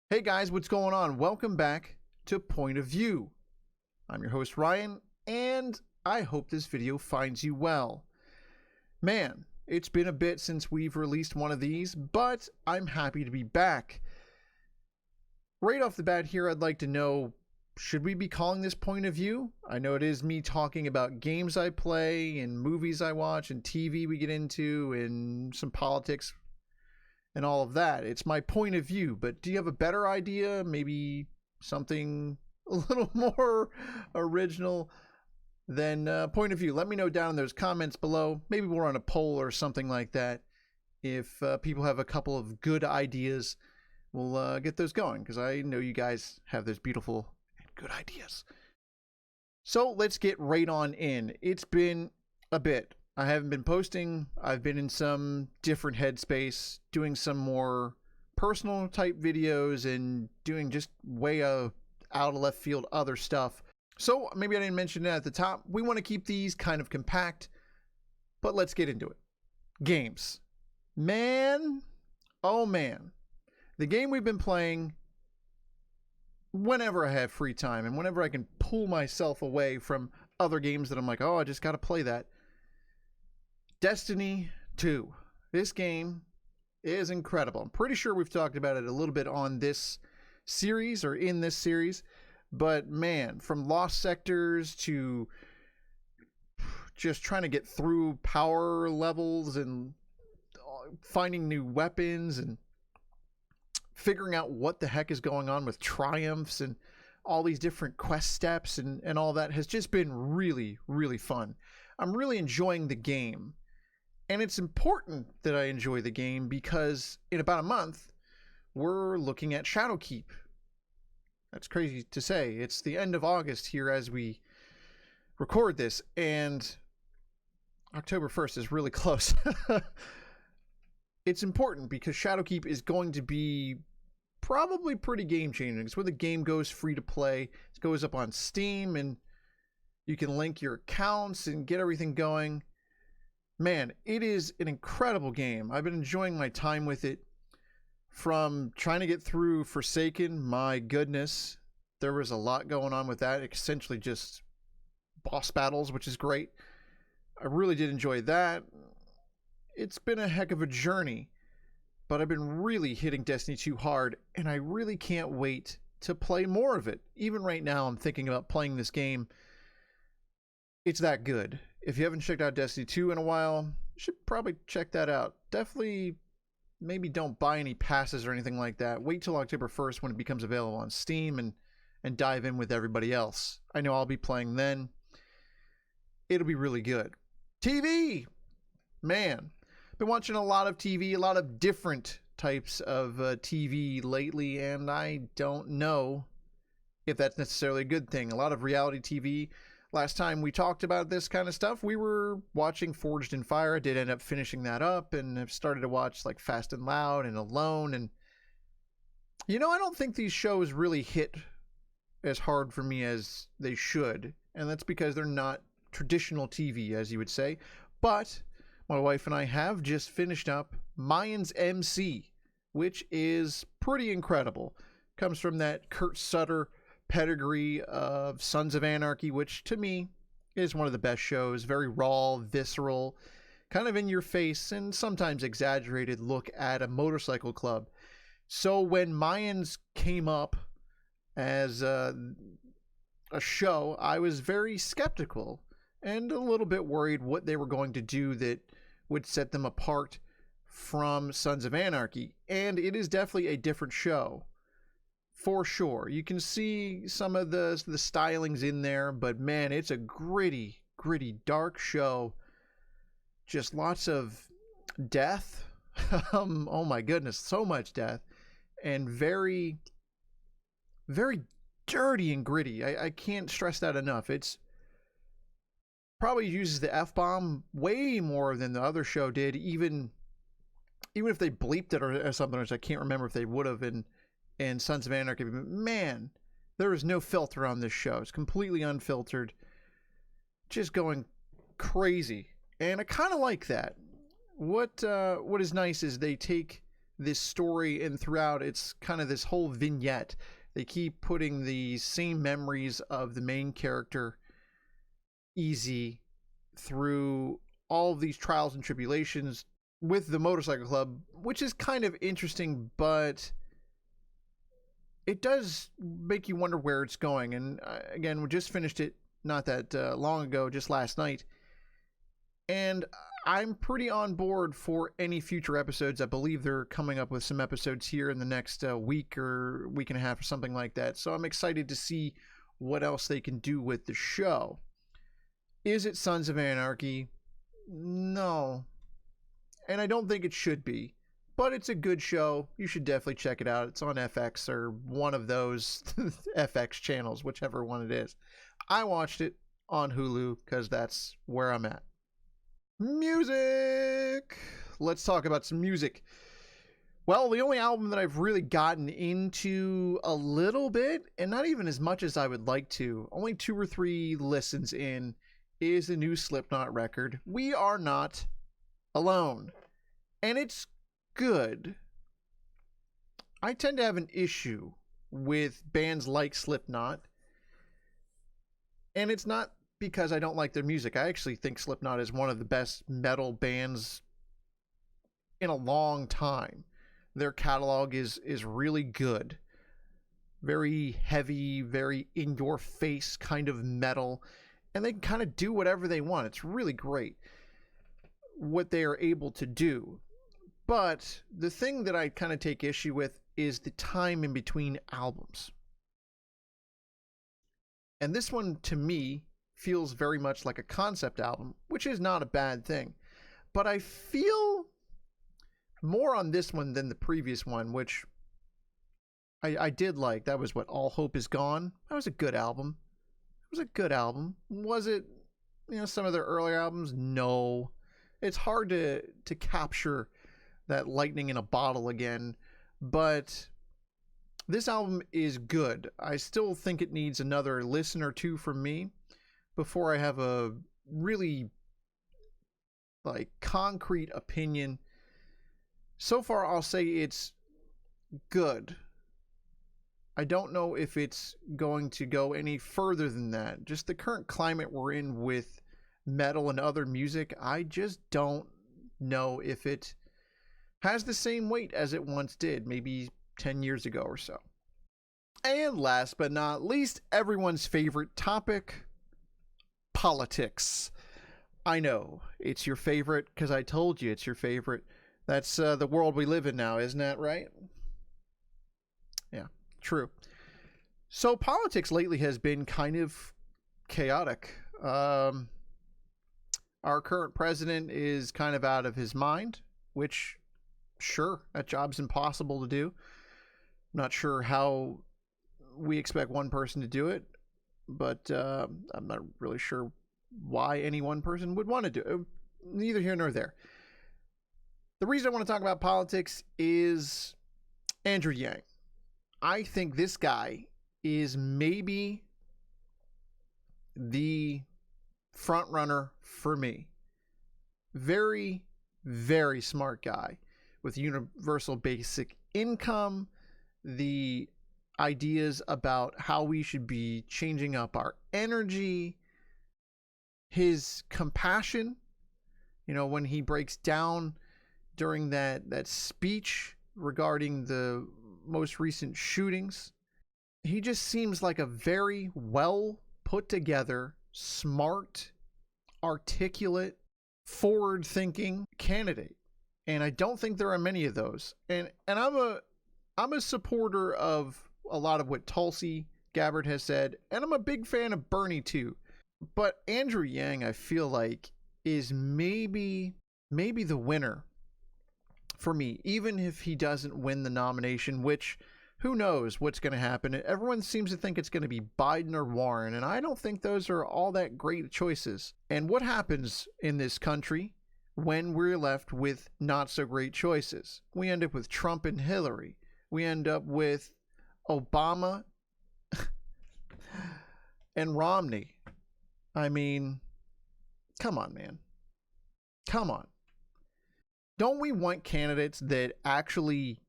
Hey guys, what's going on? Welcome back to Point of View. I'm your host Ryan, and I hope this video finds you well. Man, it's been a bit since we've released one of these, but I'm happy to be back. Right off the bat here, I'd like to know, should we be calling this Point of View? I know it is me talking about games I play and movies I watch and TV we get into and some politics and all of that. It's my point of view, but do you have a better idea? Maybe something a little more original than point of view? Let me know down in those comments below. Maybe we'll run a poll or something like that. If people have a couple of good ideas, we'll get those going, because I know you guys have those beautiful and good ideas. So let's get right on in. It's been a bit. I haven't been posting. I've been in some different headspace, doing some more personal type videos and doing just way out of left field other stuff. So maybe I didn't mention that at the top. We want to keep these kind of compact, but let's get into it. Games. Man, oh man. The game we've been playing whenever I have free time and whenever I can pull myself away from other games that I'm like, oh, I just got to play that. Destiny 2. This game is incredible. I'm pretty sure we've talked about it a little bit on this series or in this series, but man, from lost sectors to just trying to get through power levels and finding new weapons and figuring out what the heck is going on with triumphs and all these different quest steps and all that has just been really, really fun. I'm really enjoying the game. And it's important that I enjoy the game because in about a month, we're looking at Shadowkeep. That's crazy to say. It's the end of August here as we record this, and October 1st is really close. It's important because Shadowkeep is going to be probably pretty game-changing. It's where the game goes free to play. It goes up on Steam, and you can link your accounts and get everything going. Man, it is an incredible game. I've been enjoying my time with it. From trying to get through Forsaken, my goodness, there was a lot going on with that. Essentially just boss battles, which is great. I really did enjoy that. It's been a heck of a journey, but I've been really hitting Destiny 2 hard, and I really can't wait to play more of it. Even right now, I'm thinking about playing this game. It's that good. If you haven't checked out Destiny 2 in a while, you should probably check that out. Definitely, maybe don't buy any passes or anything like that. Wait till October 1st when it becomes available on Steam and dive in with everybody else. I know I'll be playing then. It'll be really good. TV! Man, been watching a lot of TV, a lot of different types of TV lately, and I don't know if that's necessarily a good thing. A lot of reality TV. Last time we talked about this kind of stuff, we were watching Forged in Fire. I did end up finishing that up and have started to watch like Fast and Loud and Alone. And, you know, I don't think these shows really hit as hard for me as they should. And that's because they're not traditional TV, as you would say. But my wife and I have just finished up Mayans MC, which is pretty incredible. Comes from that Kurt Sutter pedigree of Sons of Anarchy, which to me is one of the best shows. Very raw, visceral, kind of in your face and sometimes exaggerated look at a motorcycle club. So when Mayans came up as a show, I was very skeptical and a little bit worried what they were going to do that would set them apart from Sons of Anarchy. And it is definitely a different show. For sure. You can see some of the stylings in there, but man, it's a gritty, dark show. Just lots of death. Oh my goodness, so much death. And very, very dirty and gritty. I can't stress that enough. It's probably uses the F-bomb way more than the other show did, even if they bleeped it or something, which I can't remember if they would have in Sons of Anarchy. Man, there is no filter on this show. It's completely unfiltered, just going crazy, and I kind of like that. What is nice is they take this story, and throughout it's kind of this whole vignette. They keep putting the same memories of the main character, Easy, through all of these trials and tribulations with the motorcycle club, which is kind of interesting, but it does make you wonder where it's going. And again, we just finished it not that long ago, just last night, and I'm pretty on board for any future episodes. I believe they're coming up with some episodes here in the next week or week and a half or something like that, so I'm excited to see what else they can do with the show. Is it Sons of Anarchy? No. And I don't think it should be. But it's a good show. You should definitely check it out. It's on FX or one of those FX channels, whichever one it is. I watched it on Hulu because that's where I'm at. Music! Let's talk about some music. Well, the only album that I've really gotten into a little bit, and not even as much as I would like to, only 2 or 3 listens in, is the new Slipknot record, We Are Not Alone. And it's good. I tend to have an issue with bands like Slipknot, and it's not because I don't like their music. I actually think Slipknot is one of the best metal bands in a long time. Their catalog is really good. Very heavy, very in-your-face kind of metal, and they can kind of do whatever they want. It's really great what they are able to do. But the thing that I kind of take issue with is the time in between albums. And this one, to me, feels very much like a concept album, which is not a bad thing. But I feel more on this one than the previous one, which I did like. That was what, All Hope Is Gone? That was a good album. It was a good album. Was it, some of their earlier albums? No. It's hard to capture that lightning in a bottle again, but this album is good. I still think it needs another listen or two from me before I have a really concrete opinion. So far, I'll say it's good. I don't know if it's going to go any further than that. Just the current climate we're in with metal and other music, I just don't know if it has the same weight as it once did, maybe 10 years ago or so. And last but not least, everyone's favorite topic, politics. I know, it's your favorite because I told you it's your favorite. That's the world we live in now, isn't that right? Yeah, true. So politics lately has been kind of chaotic. Our current president is kind of out of his mind, which, sure, that job's impossible to do. Not sure how we expect one person to do it, but I'm not really sure why any one person would want to do it. Neither here nor there. The reason I want to talk about politics is Andrew Yang. I think this guy is maybe the front runner for me. Very, very smart guy with universal basic income, the ideas about how we should be changing up our energy, his compassion, when he breaks down during that speech regarding the most recent shootings. He just seems like a very well put together, smart, articulate, forward thinking candidate. And I don't think there are many of those. And I'm a supporter of a lot of what Tulsi Gabbard has said, and I'm a big fan of Bernie too. But Andrew Yang, I feel like, is maybe the winner for me, even if he doesn't win the nomination, which who knows what's going to happen. Everyone seems to think it's going to be Biden or Warren, and I don't think those are all that great choices. And what happens in this country when we're left with not so great choices? We end up with Trump and Hillary. We end up with Obama and Romney. I mean, come on, man. Come on. Don't we want candidates that actually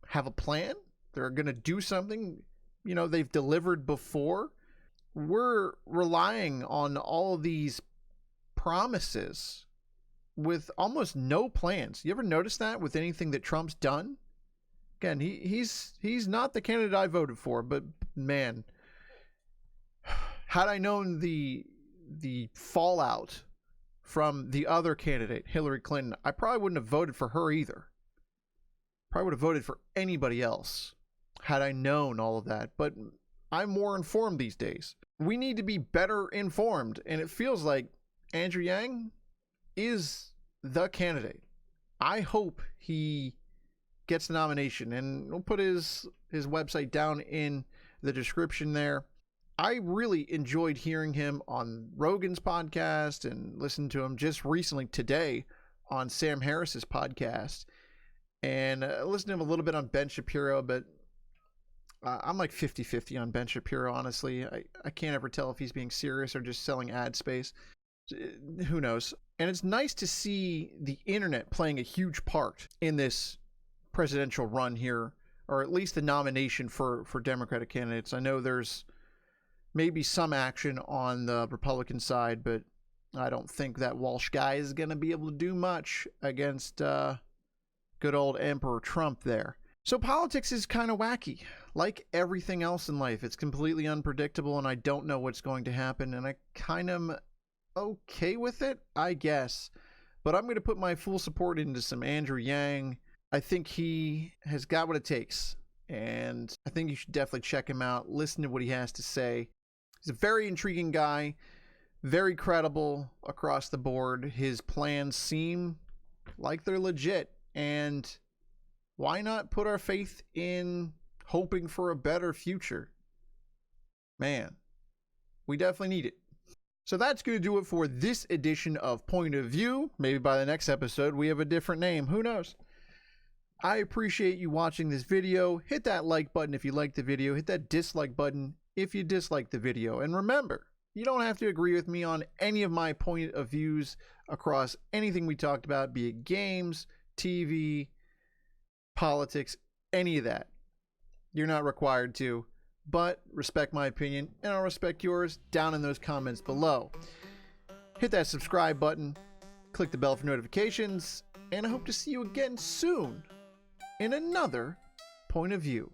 have a plan? They're going to do something, they've delivered before. We're relying on all of these promises with almost no plans. You ever notice that with anything that Trump's done? Again, he's not the candidate I voted for, but man, had I known the fallout from the other candidate, Hillary Clinton, I probably wouldn't have voted for her either. Probably would have voted for anybody else had I known all of that. But I'm more informed these days. We need to be better informed, and it feels like Andrew Yang is the candidate. I hope he gets the nomination, and we'll put his website down in the description there. I really enjoyed hearing him on Rogan's podcast and listened to him just recently today on Sam Harris's podcast, and listened to him a little bit on Ben Shapiro, but I'm like 50-50 on Ben Shapiro, honestly. I can't ever tell if he's being serious or just selling ad space. Who knows? And it's nice to see the internet playing a huge part in this presidential run here, or at least the nomination for Democratic candidates. I know there's maybe some action on the Republican side, but I don't think that Walsh guy is going to be able to do much against good old Emperor Trump there. So politics is kind of wacky. Like everything else in life, it's completely unpredictable, and I don't know what's going to happen, and I kind of okay with it, I guess. But I'm going to put my full support into some Andrew Yang. I think he has got what it takes, and I think you should definitely check him out, listen to what he has to say. He's a very intriguing guy, very credible across the board. His plans seem like they're legit, and why not put our faith in hoping for a better future? Man, we definitely need it. So that's going to do it for this edition of Point of View. Maybe by the next episode we have a different name. Who knows? I appreciate you watching this video. Hit that like button if you liked the video. Hit that dislike button if you dislike the video. And remember, you don't have to agree with me on any of my point of views across anything we talked about, be it games, TV, politics, any of that. You're not required to, but respect my opinion, and I'll respect yours down in those comments below. Hit that subscribe button, click the bell for notifications, and I hope to see you again soon in another Point of View.